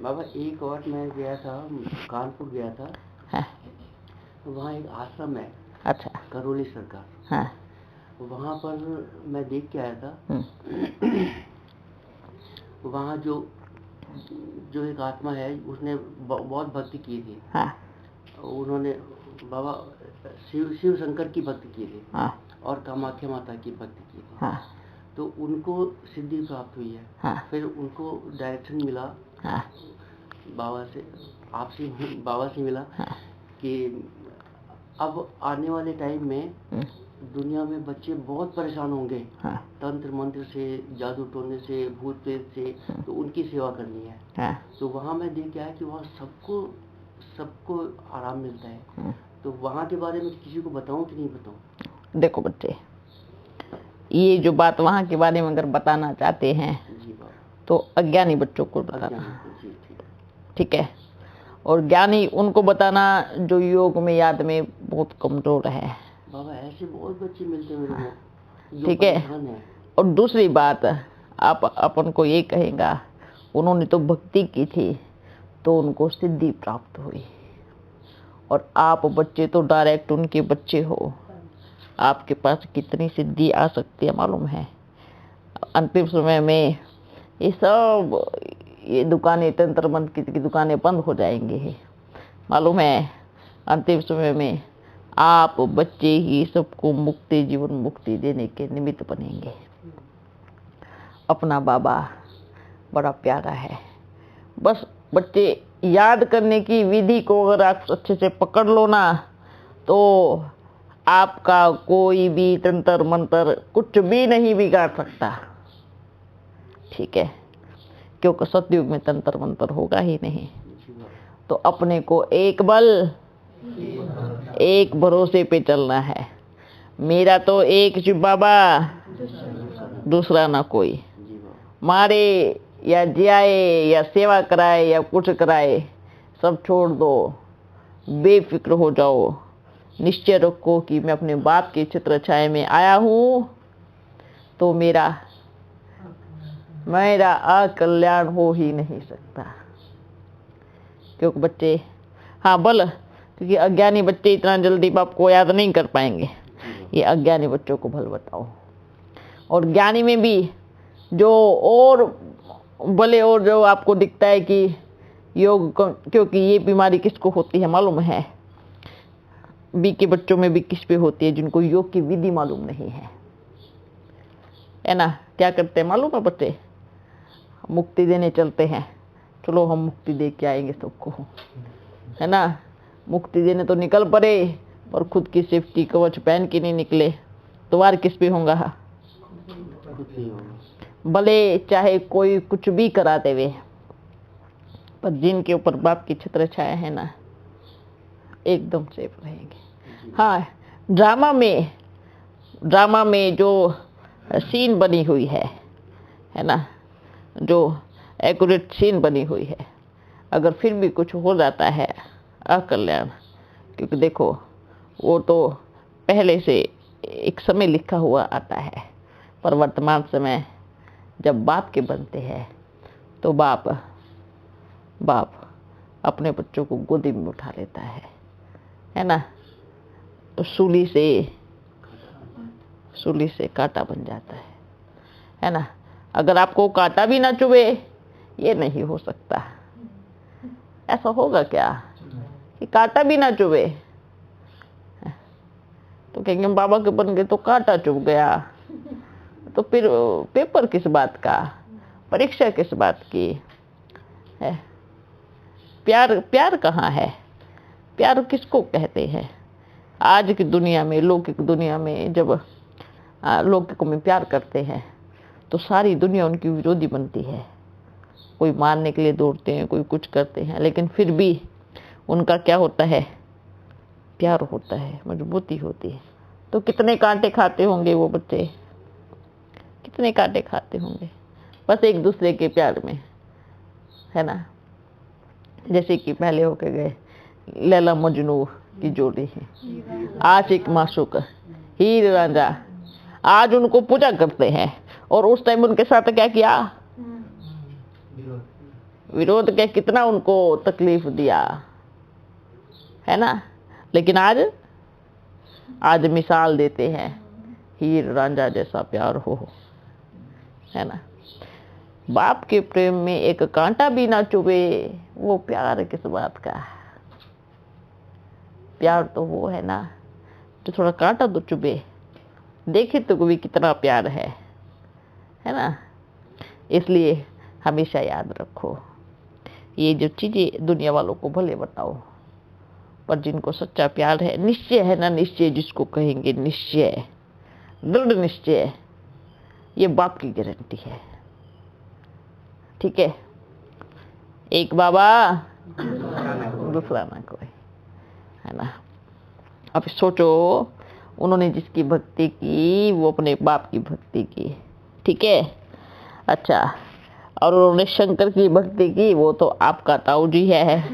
बाबा एक और मैं गया था, कानपुर गया था। हाँ। वहाँ एक आश्रम है। अच्छा। करोली सरकार। हाँ। वहाँ पर मैं देख के आया था। वहाँ जो एक आत्मा है उसने बहुत भक्ति की थी। हाँ। उन्होंने बाबा शिव शंकर की भक्ति की थी। हाँ। और कामाख्या माता की भक्ति की थी। हाँ। तो उनको सिद्धि प्राप्त हुई है। हाँ। फिर उनको डायरेक्शन मिला। हाँ। बाबा से, आपसे बाबा से मिला। हाँ। कि अब आने वाले टाइम में दुनिया में बच्चे बहुत परेशान होंगे। हाँ। तंत्र मंत्र से, जादू टोने से, भूत प्रेत से। तो उनकी सेवा करनी है। हाँ। तो वहाँ मैं देख के आया कि वहाँ सबको आराम मिलता है। तो वहाँ के बारे में किसी को बताऊं कि नहीं बताऊं? देखो बच्चे, ये जो बात वहाँ के बारे में अगर बताना चाहते हैं तो अज्ञानी बच्चों को बताना। ठीक है। और ज्ञानी उनको बताना जो योग में याद में बहुत कमजोर है। बाबा ऐसे बहुत बच्चे मिलते हैं मेरे को। ठीक है। और दूसरी बात, आप अपन को ये कहेगा उन्होंने तो भक्ति की थी तो उनको सिद्धि प्राप्त हुई, और आप बच्चे तो डायरेक्ट उनके बच्चे हो। आपके पास कितनी सिद्धि आ सकती है मालूम है? अंतिम समय में ये दुकानें, तंत्र मंत्र की दुकानें बंद हो जाएंगी मालूम है। अंतिम समय में आप बच्चे ही सबको मुक्ति, जीवन मुक्ति देने के निमित्त बनेंगे। अपना बाबा बड़ा प्यारा है। बस बच्चे याद करने की विधि को अगर आप अच्छे से पकड़ लो ना, तो आपका कोई भी तंत्र मंत्र कुछ भी नहीं बिगाड़ सकता। ठीक है। क्योंकि सतयुग में तंत्र मंत्र होगा ही नहीं। तो अपने को एक बल, एक भरोसे पे चलना है। मेरा तो एक शिव बाबा, दूसरा ना कोई। मारे या जियाए या सेवा कराए या कुछ कराए, सब छोड़ दो, बेफिक्र हो जाओ। निश्चय रखो कि मैं अपने बाप की छत्र छाया में आया हूँ तो मेरा अकल्याण हो ही नहीं सकता। क्योंकि बच्चे, हाँ बल, क्योंकि अज्ञानी बच्चे इतना जल्दी बाप को याद नहीं कर पाएंगे। ये अज्ञानी बच्चों को भल बताओ। और ज्ञानी में भी जो और भले, और जो आपको दिखता है कि योग, क्योंकि ये बीमारी किसको होती है मालूम है? बी के बच्चों में भी किस पे होती है? जिनको योग की विधि मालूम नहीं है ना। क्या करते हैं मालूम है बच्चे? मुक्ति देने चलते हैं, चलो हम मुक्ति दे के आएंगे सबको, है ना। मुक्ति देने तो निकल पड़े, और खुद की सेफ्टी कवच पहन के नहीं निकले तो वार किस पे होगा? भले चाहे कोई कुछ भी करा देवे, पर जिनके ऊपर बाप की छत्र छाया है ना, एकदम सेफ रहेंगे। हाँ, ड्रामा में जो सीन बनी हुई है ना, जो एक्यूरेट सीन बनी हुई है, अगर फिर भी कुछ हो जाता है अकल्याण, क्योंकि देखो वो तो पहले से एक समय लिखा हुआ आता है। पर वर्तमान समय जब बाप के बनते हैं तो बाप अपने बच्चों को गोदी में उठा लेता है ना। तो सूली से कांटा बन जाता है ना। अगर आपको कांटा भी ना चुभे, ये नहीं हो सकता। ऐसा होगा क्या कि कांटा भी ना चुभे? तो कहेंगे बाबा के बन गए तो कांटा चुभ गया, तो फिर पेपर किस बात का, परीक्षा किस बात की है? प्यार कहाँ है? प्यार किसको कहते हैं? आज की दुनिया में, लौकिक दुनिया में, जब लौकिकों में प्यार करते हैं तो सारी दुनिया उनकी विरोधी बनती है। कोई मारने के लिए दौड़ते हैं, कोई कुछ करते हैं, लेकिन फिर भी उनका क्या होता है? प्यार होता है, मजबूती होती है। तो कितने कांटे खाते होंगे वो बच्चे, कितने कांटे खाते होंगे बस एक दूसरे के प्यार में, है ना। जैसे कि पहले होके गए लैला मजनू की जोड़ी है, आशिक माशूक, हीर रांझा। आज उनको पूजा करते हैं, और उस टाइम उनके साथ क्या किया? विरोध के कितना उनको तकलीफ दिया, है ना। लेकिन आज मिसाल देते हैं, हीर रांझा जैसा प्यार हो, है ना। बाप के प्रेम में एक कांटा भी ना चुभे, वो प्यार किस बात का। प्यार तो वो है ना जो थोड़ा कांटा तो चुभे, देखे तो भी कितना प्यार है ना। इसलिए हमेशा याद रखो, ये जो चीजें दुनिया वालों को भले बताओ, पर जिनको सच्चा प्यार है, निश्चय है ना, निश्चय जिसको कहेंगे, निश्चय, दृढ़ निश्चय, ये बाप की गारंटी है। ठीक है, एक बाबा दूसरा ना कोई, है ना। अब सोचो, उन्होंने जिसकी भक्ति की वो अपने बाप की भक्ति की, ठीक है। अच्छा, और उन्होंने शंकर की भक्ति की, वो तो आपका ताऊ जी है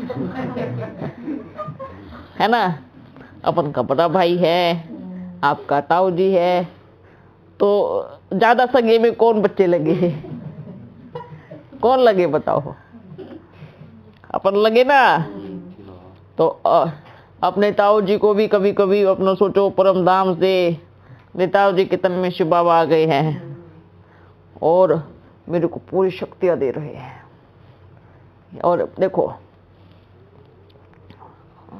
ना। अपन का बड़ा भाई है, आपका ताऊ जी है, तो ज्यादा सगे में कौन बच्चे लगे, कौन लगे बताओ, अपन लगे ना। तो अपने ताऊ जी को भी कभी कभी अपना सोचो, परम धाम से ताऊ जी के तन में शिव बाबा आ गए हैं और मेरे को पूरी शक्तियां दे रहे हैं। और देखो,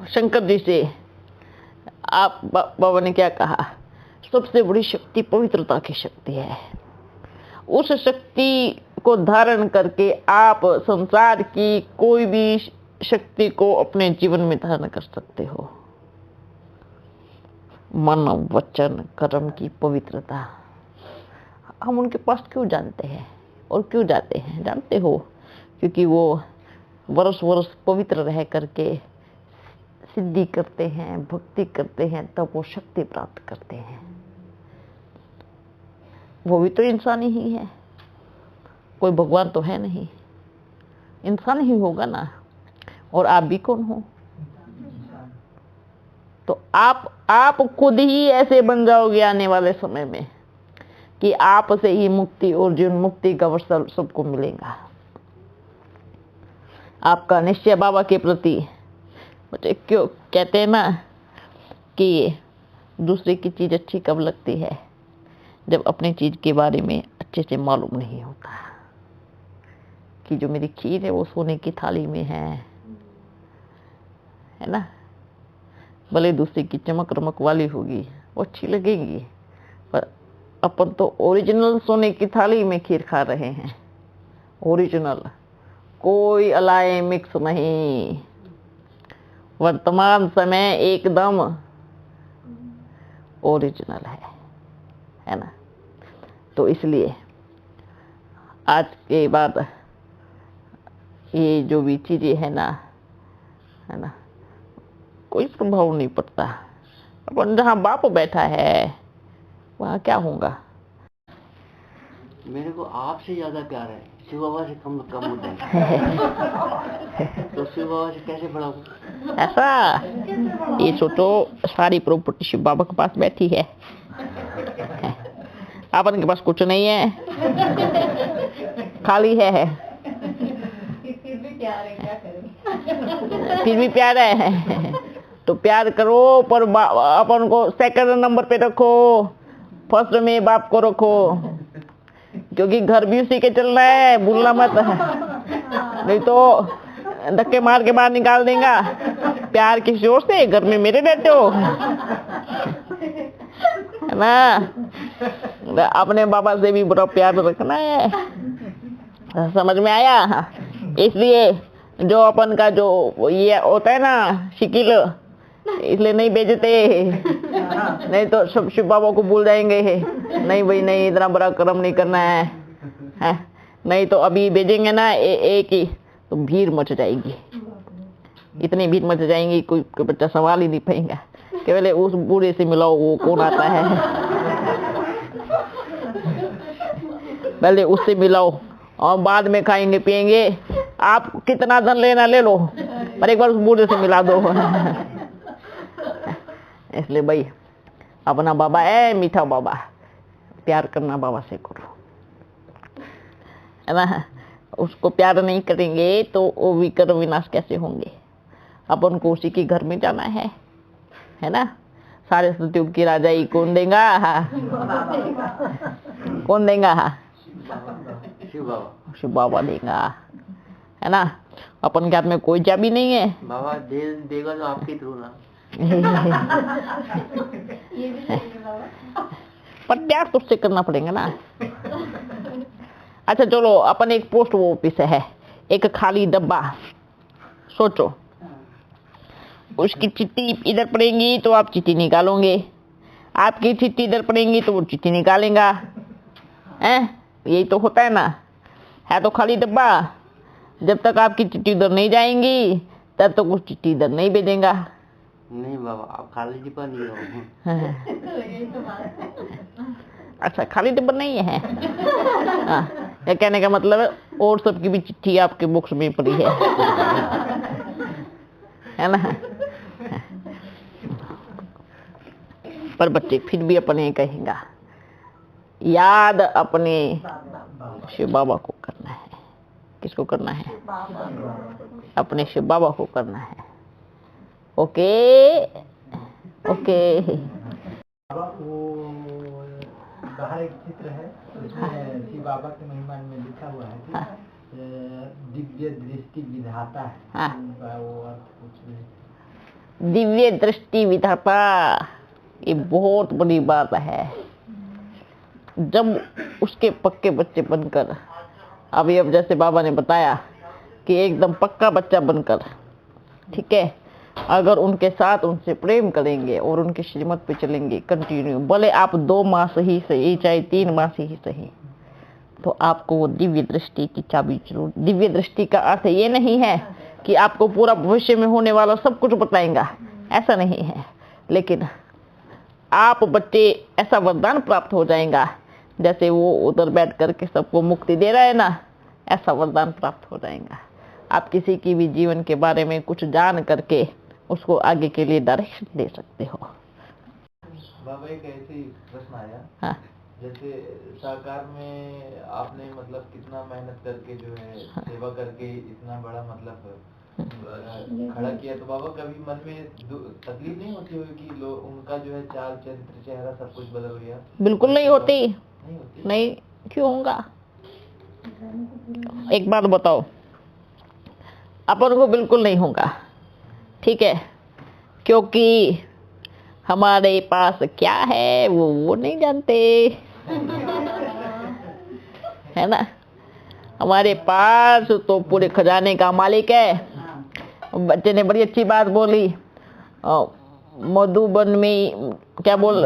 शंकर जी से आप बाबा ने क्या कहा, सबसे बड़ी शक्ति पवित्रता की शक्ति है। उस शक्ति को धारण करके आप संसार की कोई भी शक्ति को अपने जीवन में धारण कर सकते हो। मन, वचन, कर्म की पवित्रता हम उनके पास क्यों जानते हैं और क्यों जाते हैं, जानते हो? क्योंकि वो वर्ष वर्ष पवित्र रह करके सिद्धि करते हैं, भक्ति करते हैं, तब वो शक्ति प्राप्त करते हैं। वो भी तो इंसान ही है, कोई भगवान तो है नहीं, इंसान ही होगा ना। और आप भी कौन हो? तो आप खुद ही ऐसे बन जाओगे आने वाले समय में कि आप से ही मुक्ति और जीवन मुक्ति का अवसर सबको मिलेगा। आपका निश्चय बाबा के प्रति, मुझे क्यों कहते हैं ना कि दूसरे की चीज अच्छी कब लगती है, जब अपनी चीज के बारे में अच्छे से मालूम नहीं होता कि जो मेरी खीर है वो सोने की थाली में है ना। भले दूसरे की चमक रमक वाली होगी, वो अच्छी लगेगी, पर अपन तो ओरिजिनल सोने की थाली में खीर खा रहे हैं। ओरिजिनल, कोई अलाय मिक्स नहीं, वर्तमान समय एकदम ओरिजिनल है ना। तो इसलिए आज के बाद ये जो भी चीजें है ना, कोई प्रभाव नहीं पड़ता। अपन जहाँ बाप बैठा है वहाँ क्या होगा। मेरे को आपसे ज्यादा प्यार है, शिव बाबा से कम होता है। तो शिव बाबा से कैसे बढ़ाऊं? ऐसा ये सोचो, सारी प्रॉपर्टी शिव बाबा के पास बैठी है, अपन के पास कुछ नहीं है, खाली है। फिर भी प्यार है तो प्यार करो, पर अपन को सेकंड नंबर पे रखो, फर्स्ट में बाप को रखो, क्योंकि घर भी उसी के चल रहा है, भूलना मत, नहीं तो धक्के मार के बाहर निकाल देगा। प्यार किसी और से, घर में मेरे रहते हो, है ना। अपने बाबा से भी बड़ा प्यार रखना है, समझ में आया? इसलिए जो अपन का जो ये होता है ना शिकिल, इसलिए नहीं भेजते, नहीं तो सब शिव बाबा को भूल जाएंगे। नहीं भाई नहीं, इतना बड़ा कर्म नहीं करना है, नहीं तो अभी भेजेंगे ना एक ही तो भीड़ मच जाएगी, इतनी भीड़ मच जाएंगी कोई बच्चा सवाल ही नहीं पाएगा कि पहले उस बूढ़े से मिलाओ, वो कौन आता है, पहले उससे मिलाओ और बाद में खाएंगे पिएंगे। आप कितना धन लेना ले लो, पर एक बार उस बूढ़े से मिला दो। इसलिए भाई अपना बाबा है मीठा बाबा, प्यार करना बाबा से करो, है ना। उसको प्यार नहीं करेंगे तो वो विकर विनाश कैसे होंगे। अपन को उसी के घर में जाना है ना। सारे सतयुग की राजाई कौन देगा? कौन देगा? शिव बाबा देगा, है ना। अपन के हाथ में कोई चाबी नहीं है। बाबा देगा तो आपके थ्रू ना। पर प्यार तो उससे करना पड़ेगा ना। अच्छा चलो, अपन एक पोस्ट ऑफिस है, एक खाली डब्बा। सोचो, उसकी चिट्ठी इधर पड़ेगी तो आप चिट्ठी निकालोगे, आपकी चिट्ठी इधर पड़ेगी तो वो चिट्ठी निकालेगा, हैं? यही तो होता है ना। है तो खाली डब्बा। जब तक आपकी चिट्ठी उधर नहीं जाएंगी तब तक वो चिट्ठी इधर नहीं भेजेगा। नहीं बाबा, आप खाली डिब्बा नहीं रहो। अच्छा, खाली डिब्बा नहीं है। हाँ, ये कहने का मतलब है और सबकी भी चिट्ठी आपके बॉक्स में पड़ी है ना। पर बच्चे फिर भी अपने कहेगा, याद अपने शिव बाबा को करना है। किसको करना है? अपने शिव बाबा को करना है। Okay okay. वो बाहर एक चित्र है, उसमें शिव बाबा के महिमा में लिखा हुआ है कि दिव्य दृष्टि विधाता है। वो अर्थ कुछ दिव्य दृष्टि विधाता, ये बहुत बड़ी बात है। जब उसके पक्के बच्चे बनकर, अभी अब जैसे बाबा ने बताया कि एकदम पक्का बच्चा बनकर, ठीक है, अगर उनके साथ उनसे प्रेम करेंगे और उनके श्रीमत पे चलेंगे कंटिन्यू, भले आप 2 मास ही सही चाहे 3 मास ही सही, तो आपको वो दिव्य दृष्टि की चाबी जरूर। दिव्य दृष्टि का अर्थ ये नहीं है कि आपको पूरा भविष्य में होने वाला सब कुछ बताएगा, ऐसा नहीं है। लेकिन आप बच्चे ऐसा वरदान प्राप्त हो जाएगा, जैसे वो उधर बैठ करके सबको मुक्ति दे रहा है ना, ऐसा वरदान प्राप्त हो जाएगा। आप किसी की भी जीवन के बारे में कुछ जान करके उसको आगे के लिए डायरेक्शन दे सकते हो। बाबा एक ऐसे ही प्रश्न आया। हाँ। जैसे साकार में आपने मतलब कितना मेहनत करके जो है सेवा करके इतना बड़ा मतलब खड़ा किया, तो बाबा कभी मन में तकलीफ नहीं होती होगी कि लोग उनका जो है चाल चरित्र चेहरा सब कुछ बदल गया? बिल्कुल नहीं होती। नहीं, क्यों होगा? एक बात बताओ, अपन को बिल्कुल नहीं होगा, ठीक है, क्योंकि हमारे पास क्या है वो नहीं जानते, है ना। हमारे पास तो पूरे खजाने का मालिक है। बच्चे ने बड़ी अच्छी बात बोली, मधुबन में क्या बोल,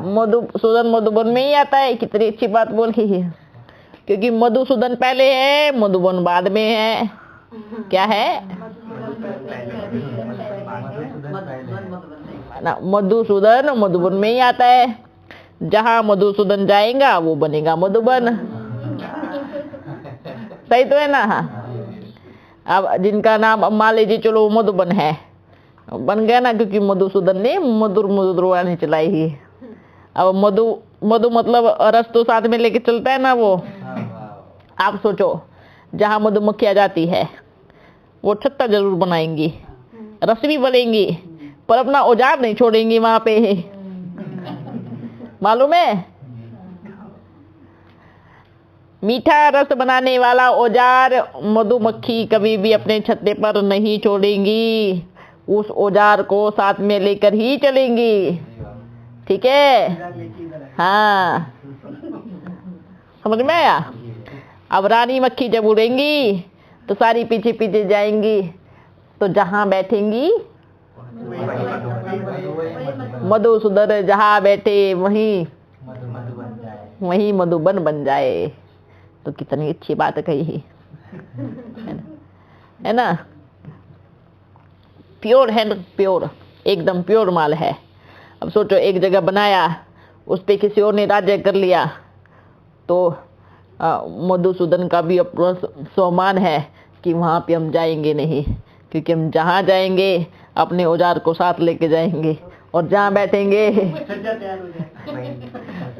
मधुसूदन मधुबन में ही आता है। कितनी अच्छी बात बोली है, क्योंकि मधुसूदन पहले है, मधुबन बाद में है। क्या है ना, मधुसूदन मधुबन में ही आता है। जहाँ मधुसूदन जाएगा वो बनेगा मधुबन। सही तो है ना। हाँ, अब जिनका नाम मान लीजिए चलो मधुबन है, बन गया ना, क्योंकि मधुसूदन ने मधुर वाणी चलाई ही। अब मधु मतलब रस तो साथ में लेके चलता है ना वो। आप सोचो, जहाँ मधुमक्खियाँ जाती है वो छत्ता जरूर बनाएंगी, रस भी बनेंगी, पर अपना औजार नहीं छोड़ेंगी वहां पे। मालूम है, मीठा रस बनाने वाला औजार मधुमक्खी कभी भी अपने छत्ते पर नहीं छोड़ेंगी, उस औजार को साथ में लेकर ही चलेंगी। ठीक है। हाँ, समझ में आया। अब रानी मक्खी जब उड़ेंगी तो सारी पीछे पीछे जाएंगी, तो जहां बैठेंगी मधुसूदन जहां बैठे वहीं मधुबन बन जाए। तो कितनी अच्छी बात कही है ना। प्योर है, प्योर, एकदम प्योर माल है। अब सोचो, एक जगह बनाया, उस पे किसी और ने राज्य कर लिया, तो मधुसूदन का भी अपना सम्मान है कि वहां पे हम जाएंगे नहीं, क्योंकि हम जहाँ जाएंगे अपने औजार को साथ लेके जाएंगे, और जहाँ बैठेंगे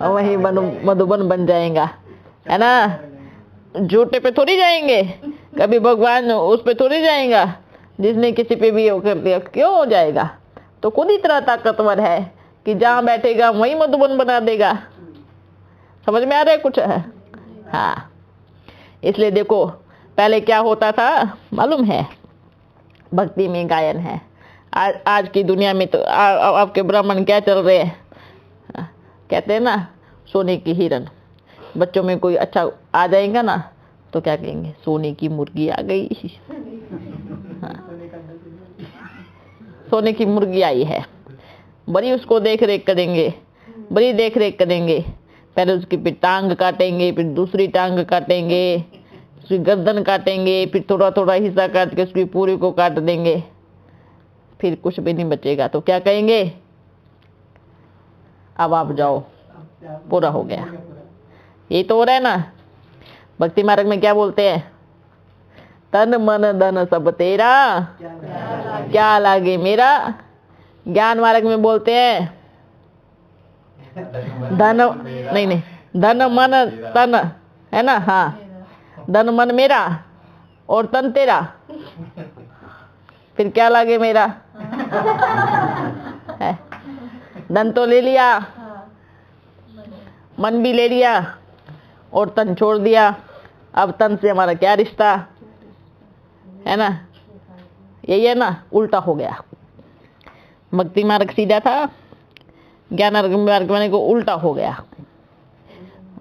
वहीं मधुबन बन जाएगा, है ना। झूठे पे थोड़ी जाएंगे, कभी भगवान उस पे थोड़ी जाएगा जिसने किसी पे भी वो कर दिया, क्यों हो जाएगा? तो खुद इतना ताकतवर है कि जहाँ बैठेगा वहीं मधुबन बना देगा। समझ में आ रहा है कुछ? है हाँ। इसलिए देखो पहले क्या होता था मालूम है? भक्ति में गायन है। आज की दुनिया में तो आपके ब्राह्मण क्या चल रहे हैं? कहते हैं ना सोने की हिरन। बच्चों में कोई अच्छा आ जाएगा ना तो क्या कहेंगे? सोने की मुर्गी आ गई। हाँ। सोने की मुर्गी आई है, बड़ी उसको देख रेख करेंगे, बड़ी देख रेख करेंगे। पहले उसकी फिर टांग काटेंगे, फिर दूसरी टांग काटेंगे, उसकी गर्दन काटेंगे, फिर थोड़ा थोड़ा हिस्सा काट के उसकी पूरी को काट देंगे, फिर कुछ भी नहीं बचेगा। तो क्या कहेंगे? अब आप जाओ, पूरा हो गया। ये तो हो रहा है ना। भक्ति मार्ग में क्या बोलते हैं? तन मन धन सब तेरा, क्या लागे मेरा। ज्ञान मार्ग में बोलते हैं धन नहीं, धन मन तन, है ना? हाँ, धन मन मेरा और तन तेरा, फिर क्या लागे मेरा। है धन तो ले लिया, मन भी ले लिया और तन छोड़ दिया। अब तन से हमारा क्या रिश्ता, है ना? यही है ना, उल्टा हो गया। भक्ति मार्ग सीधा था, ज्ञान मार्ग माने को उल्टा हो गया।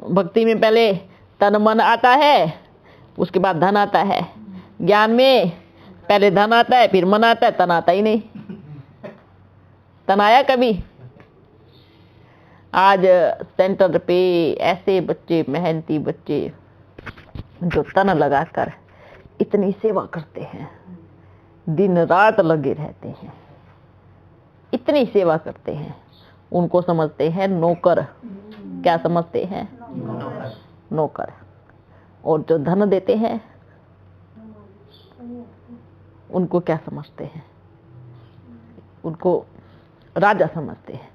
भक्ति में पहले तन मन आता है, उसके बाद धन आता है। ज्ञान में पहले धन आता है, फिर मन आता है, तन आता ही नहीं। तन आया कभी? आज सेंटर पे ऐसे बच्चे, मेहनती बच्चे जो तन लगाकर इतनी सेवा करते हैं, दिन रात लगे रहते हैं, इतनी सेवा करते हैं, उनको समझते हैं नौकर। क्या समझते हैं? नौकर। और जो धन देते हैं उनको क्या समझते हैं? उनको राजा समझते हैं।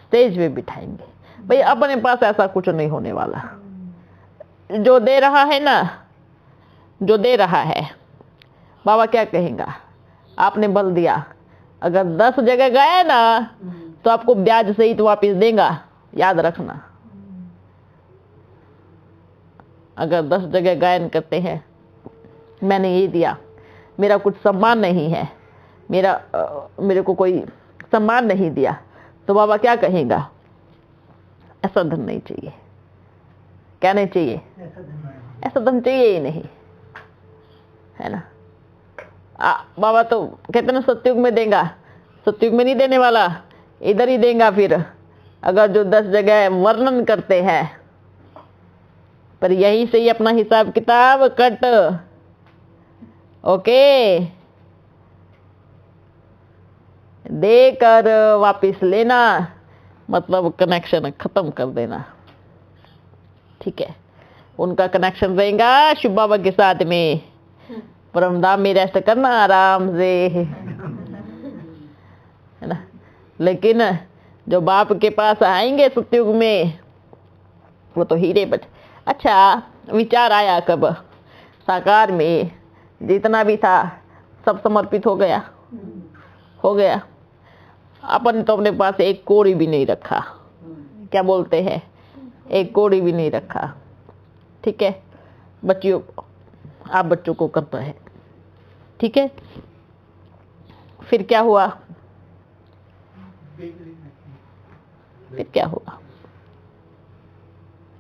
स्टेज पे बिठाएंगे। भाई अपने पास ऐसा कुछ नहीं होने वाला। जो दे रहा है ना, जो दे रहा है, बाबा क्या कहेगा? आपने बल दिया, अगर 10 जगह गए ना तो आपको ब्याज सहित वापस देगा, याद रखना। अगर 10 जगह गायन करते हैं, मैंने ये दिया, मेरा कुछ सम्मान नहीं है, मेरे को कोई सम्मान नहीं दिया, तो बाबा क्या कहेगा? ऐसा धन नहीं चाहिए। क्या नहीं चाहिए? ऐसा धन चाहिए ही नहीं, है ना? बाबा तो कहते ना सतयुग में देगा, सतयुग में नहीं देने वाला, इधर ही देगा। फिर अगर जो 10 जगह वर्णन करते हैं, पर यहीं से ही अपना हिसाब किताब कट। ओके, देकर वापस लेना, मतलब कनेक्शन खत्म कर देना। ठीक है, उनका कनेक्शन रहेगा शिव बाबा के साथ में। परमधाम में रेस्ट करना आराम से, है ना? लेकिन जो बाप के पास आएंगे सतयुग में, वो तो हीरे बच। अच्छा, विचार आया कब? साकार में जितना भी था सब समर्पित हो गया, हो गया। अपन तो अपने पास एक कोड़ी भी नहीं रखा। क्या बोलते हैं? एक कोड़ी भी नहीं रखा। ठीक है, बच्चियों, आप बच्चों को करता है। ठीक है, फिर क्या हुआ? फिर क्या हुआ?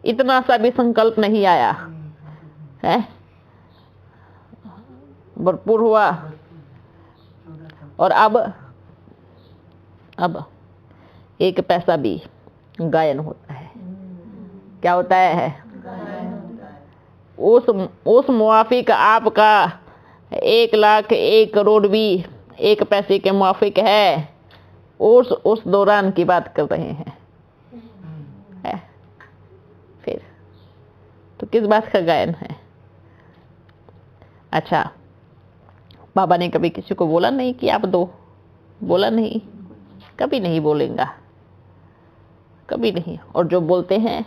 इतना सा भी संकल्प नहीं आया है, भरपूर हुआ। और अब 1 पैसा भी गायन होता है। क्या होता है? उस मुआफिक आपका 1 लाख 1 करोड़ भी 1 पैसे के मुआफिक है। उस दौरान की बात कर रहे हैं। फिर तो किस बात का गायन है? अच्छा, बाबा ने कभी किसी को बोला नहीं कि आप दो? बोला नहीं, कभी नहीं बोलेगा, कभी नहीं। और जो बोलते हैं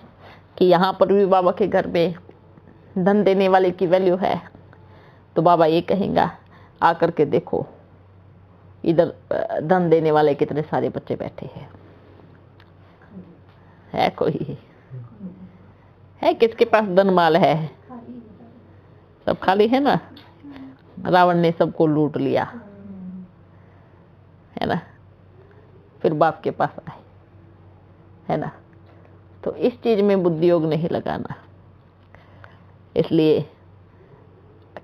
कि यहाँ पर भी बाबा के घर पे धन देने वाले की वैल्यू है, तो बाबा ये कहेगा आकर के देखो इधर धन देने वाले कितने सारे बच्चे बैठे हैं। है कोई है किसके पास धन माल है? सब खाली है ना। रावण ने सबको लूट लिया है ना, फिर बाप के पास आए है ना। तो इस चीज में बुद्धि योग नहीं लगाना। इसलिए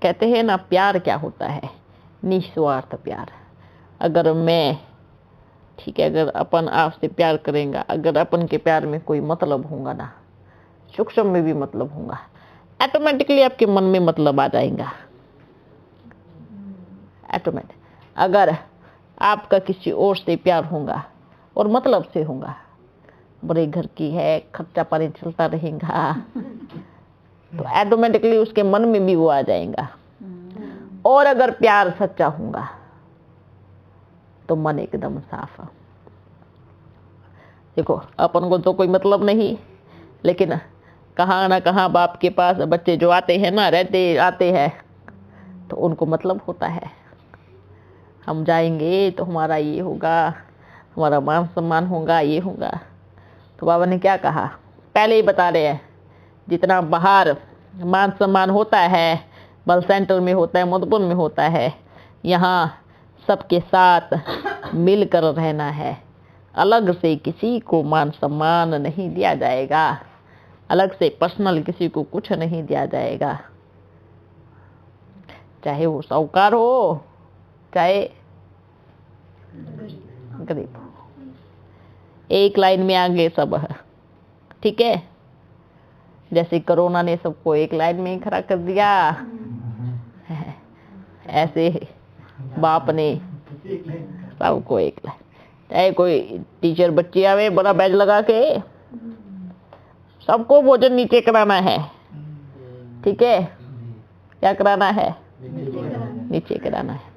कहते हैं ना, प्यार क्या होता है? निस्वार्थ प्यार। अगर मैं ठीक है, अगर अपन आपसे प्यार करेंगे, अगर अपन के प्यार में कोई मतलब होगा ना, सूक्ष्म में भी मतलब होगा, ऑटोमेटिकली आपके मन में मतलब आ जाएगा। ऑटोमेटिक अगर आपका किसी और से प्यार होगा और मतलब से होगा, बड़े घर की है, खर्चा पानी चलता रहेगा, तो ऑटोमेटिकली उसके मन में भी वो आ जाएगा। और अगर प्यार सच्चा होगा तो मन एकदम साफ। देखो अपन को तो कोई मतलब नहीं, लेकिन कहाँ ना कहाँ बाप के पास बच्चे जो आते हैं ना, आते हैं, तो उनको मतलब होता है। हम जाएंगे तो हमारा ये होगा, हमारा मान सम्मान होगा, ये होगा। तो बाबा ने क्या कहा, पहले ही बता रहे हैं, जितना बाहर मान सम्मान होता है, बल सेंटर में होता है, मधुपुर में होता है, यहाँ सबके साथ मिलकर रहना है। अलग से किसी को मान सम्मान नहीं दिया जाएगा, अलग से पर्सनल किसी को कुछ नहीं दिया जाएगा, चाहे वो साहूकार हो चाहे गरीब हो। एक लाइन में आगे सब है, ठीक है। जैसे कोरोना ने सबको एक लाइन में खड़ा कर दिया, ऐसे बाप ने सबको एक लाइन। चाहे कोई टीचर बच्ची आवे बड़ा बैच लगा के, सबको भोजन नीचे कराना है, ठीक है। क्या कराना है? नीचे कराना है।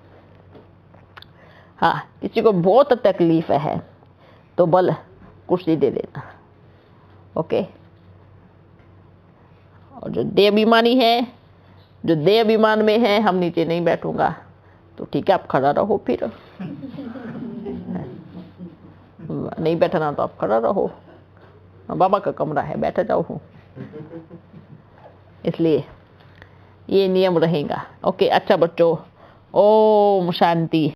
हाँ, किसी को बहुत तकलीफ है तो बल कुर्सी दे देना, ओके। और जो देह अभिमानी है, जो देह अभिमान में है, हम नीचे नहीं बैठूंगा, तो ठीक है, आप खड़ा रहो। फिर नहीं बैठना तो आप खड़ा रहो, बाबा का कमरा है, बैठ जाओ। इसलिए ये नियम रहेगा, ओके। अच्छा बच्चों, ओम शांति।